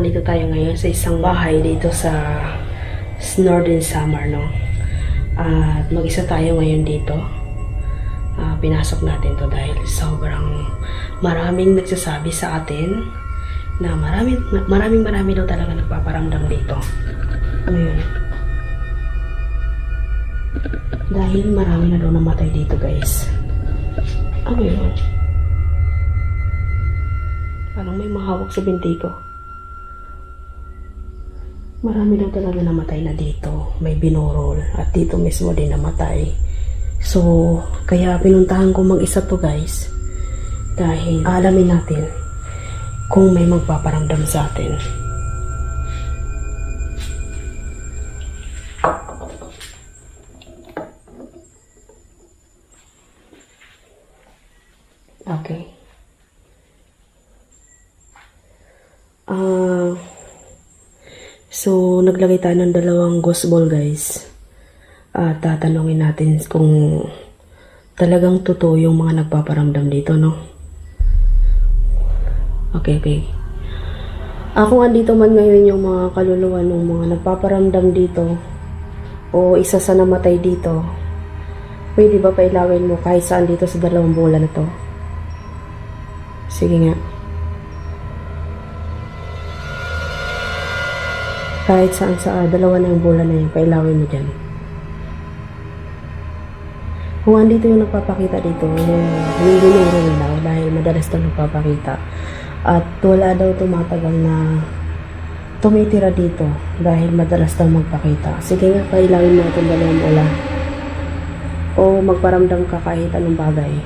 nandito tayo ngayon sa isang bahay dito sa Northern Samar, no? At mag-isa tayo ngayon dito. Pinasok natin to dahil sobrang maraming nagsasabi sa atin na marami daw talaga nagpaparamdam dito. Ano yun? Dahil marami na daw namatay dito, guys. Ano yun? Parang may mahawak sa binti ko. Marami daw talaga namatay na dito. May binurol. At dito mismo din namatay. So, kaya pinuntahan ko mag-isa to, guys. Dahil alamin natin kung may magpaparamdam sa atin. Okay. So, naglagay tayo ng dalawang ghost ball, guys. At tatanungin natin kung talagang totoo yung mga nagpaparamdam dito, no? Okay. Kung andito man ngayon yung mga kaluluwa ng mga nagpaparamdam dito o isa sa namatay dito, pwede ba pailawin mo kahit saan dito sa dalawang bola na to? Sige nga. Kahit saan sa dalawa na yung bola na yun, pailawin mo dyan. Kung andito yung nagpapakita dito, yung binuro daw dahil madalas ito nagpapakita. At wala daw tumatagal na tumitira dito dahil madalas daw magpakita. Sige nga, pailawin mo itong dalawang bola. O magparamdam ka kahit anong bagay.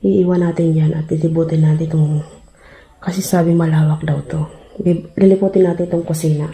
Iiwan natin yan at lilibutin natin itong, kasi sabi malawak daw to. Lilibutin natin itong kusina.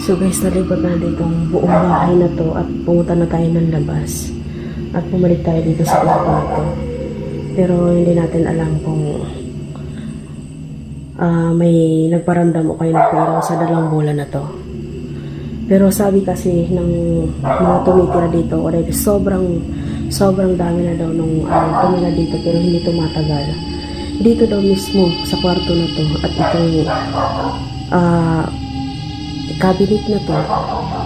So guys, nalibot natin itong buong bahay na to at pumunta na tayo ng labas. At bumalik tayo dito sa kwarto na to. Pero hindi natin alam kung may nagparamdam o kayo nagpairaw sa dalawang bola na to. Pero sabi kasi ng mga tumitira dito, already sobrang dami na daw nung tumira dito pero hindi tumatagal. Dito daw mismo sa kwarto na to at itong cabinet na to,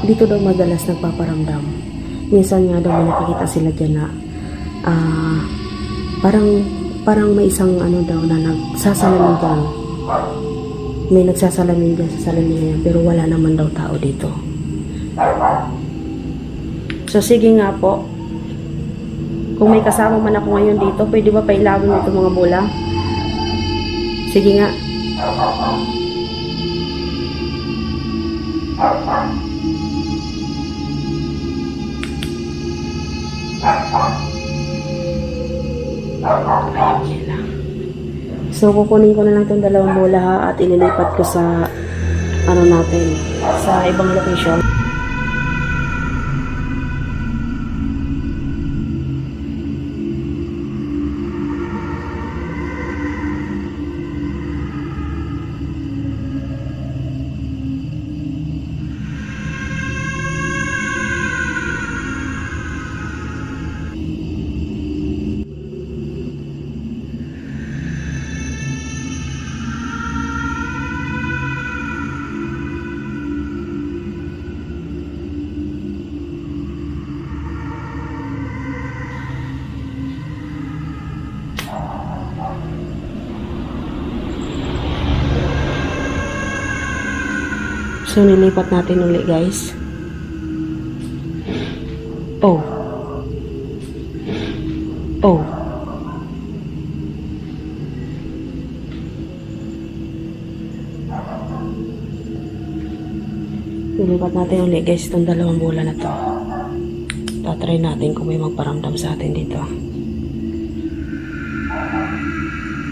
dito daw madalas nagpaparamdam. Minsan nga daw may nakikita sila dyan na parang may isang daw na nagsasalamin dyan. May nagsasalamin dyan sa salamin niya pero wala naman daw tao dito. So sige nga po, kung may kasama man ako ngayon dito, pwede ba pailawin mo itong mga bola? Sige nga. Ayun lang. So, kukunin ko na lang itong dalawang bola ha, at ililipat ko sa ano natin, sa ibang location. So, nilipat natin ulit, guys. Oh. Oh. Nilipat natin ulit, guys, itong dalawang bola na to. Tatry natin kung may magparamdam sa atin dito.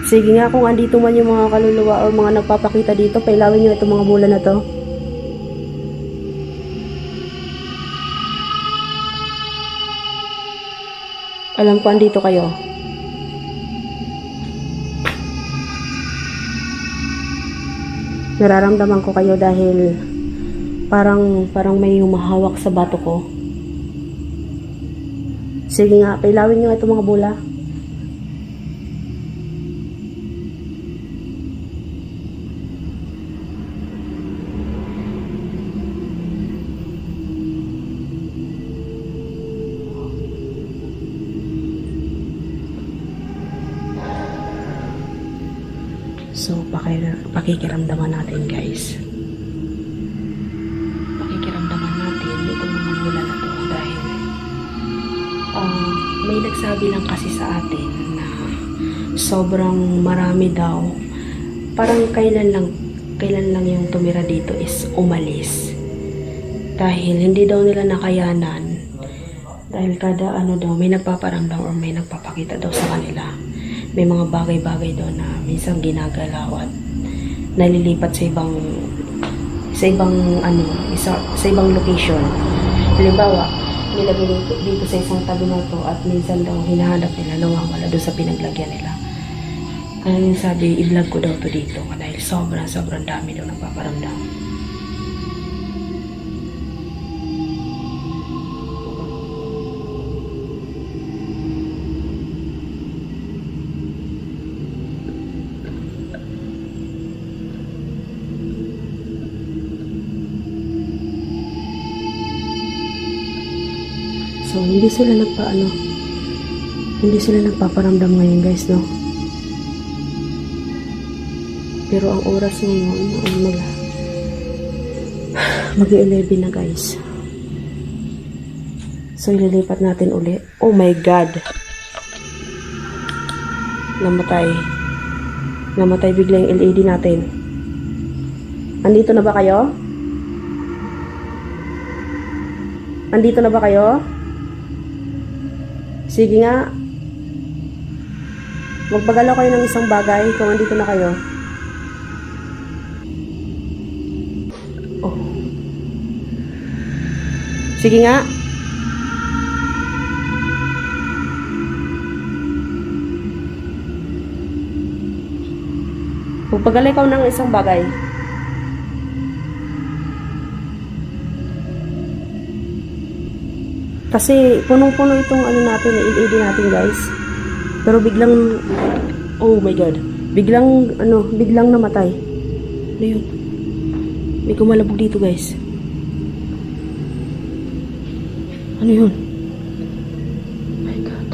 Sige nga, kung andito man yung mga kaluluwa o mga nagpapakita dito, pailawin nyo itong mga bola na to. Alam ko andito kayo. Nararamdaman ko kayo dahil parang may humahawak sa bato ko. Sige nga, pailawin nyo itong mga bola. So, pakikiramdaman natin, guys. Pakikiramdaman natin itong mga bola na to dahil may nagsabi lang kasi sa atin na sobrang marami daw. Parang kailan lang yung tumira dito is umalis. Dahil hindi daw nila nakayanan. Dahil kada ano daw, may nagpaparamdam or may nagpapakita daw sa kanila. May mga bagay-bagay doon na minsan ginagalaw at nalilipat sa ibang location. Halimbawa, nilagay dito sa isang tabi na to at minsan daw hinahanap nila, nawawala doon sa pinaglagyan nila. Kaya yung sabi, i-vlog ko daw to dito dahil sobrang dami daw nagpaparamdam. So, hindi sila nagpaparamdam ngayon, guys, no? Pero ang oras ngayon, mag-11 na, guys. So, ililipat natin uli. Oh my God! Namatay bigla yung LED natin. Andito na ba kayo? Andito na ba kayo? Sige nga. Magpagalaw kayo ng isang bagay kung andito na kayo. Oh. Sige nga. Magpagalaw kayo ng isang bagay. Kasi punong-puno itong natin, LED natin, guys. Pero biglang, oh my God, biglang namatay. Ano yun? May kumalabog dito, guys. Ano yun? Oh my God.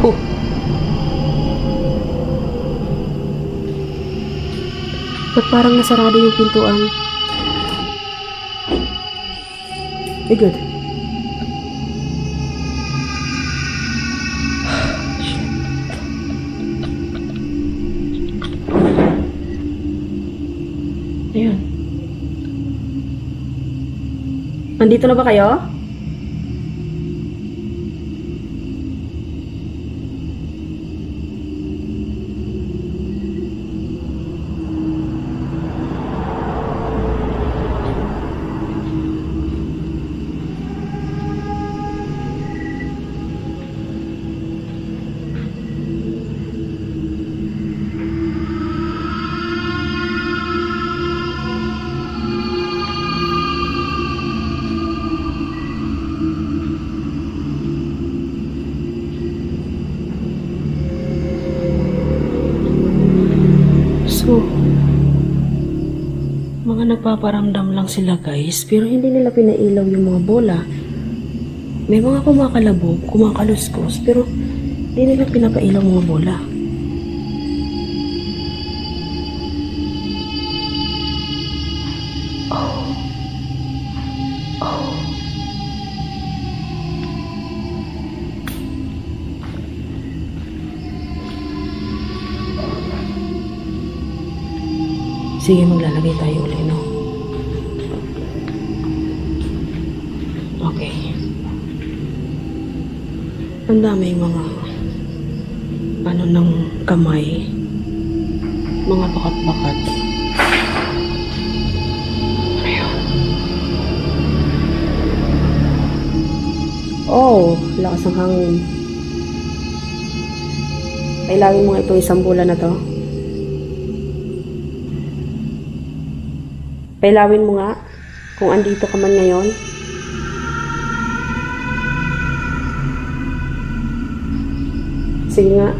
Oh. Ba't parang nasarado yung pintuan? My God. Nandito na ba kayo? So, mga nagpaparamdam lang sila guys, pero hindi nila pinailaw yung mga bola. May mga kumakalabog, kumakaluskos, pero hindi nila pinapailaw mga bola. Oh. Oh. Sige, maglalagay tayo ulit, no? Okay. Ang daming mga ano ng kamay. Mga bakat-bakat. Ayun. Oh, lakas ng hangin. Kailangan mo nga itong isang bola na to. Pailawin mo nga kung andito ka man ngayon. Sige nga.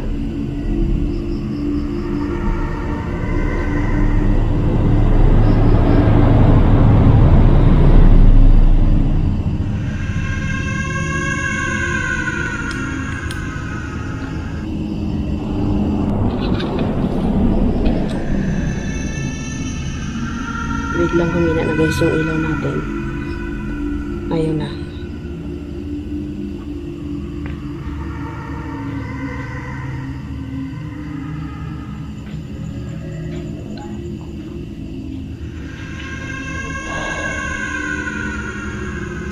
Biglang humina na guys yung ilaw natin. Ayun na.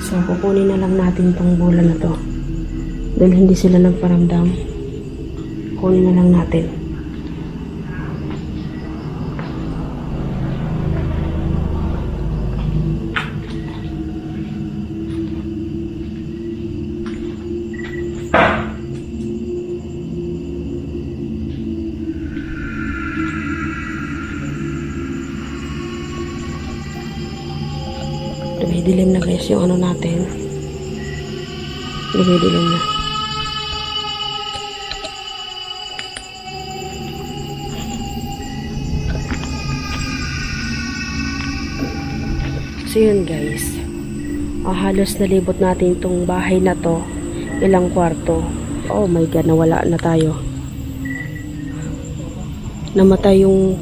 So, kukunin na lang natin tong bola na to. Dahil hindi sila nagparamdam. Kunin na lang natin. Dumidilim na guys yung ano natin. Dumidilim na. So yun guys. Halos nalibot natin tong bahay na to. Ilang kwarto. Oh my god, nawala na tayo. Namatay yung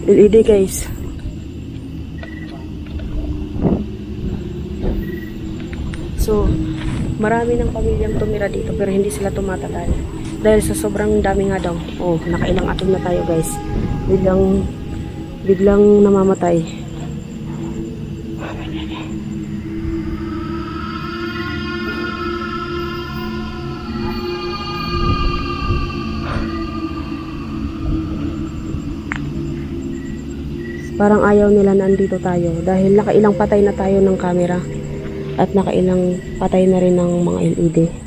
LED guys. So, marami ng pamilyang tumira dito pero hindi sila tumatagal. Dahil sa sobrang dami nga daw. Oh, nakailang atom na tayo guys. Biglang namamatay. Parang ayaw nila na andito tayo dahil nakailang patay na tayo ng camera. At nakailang patay na rin ng mga LED.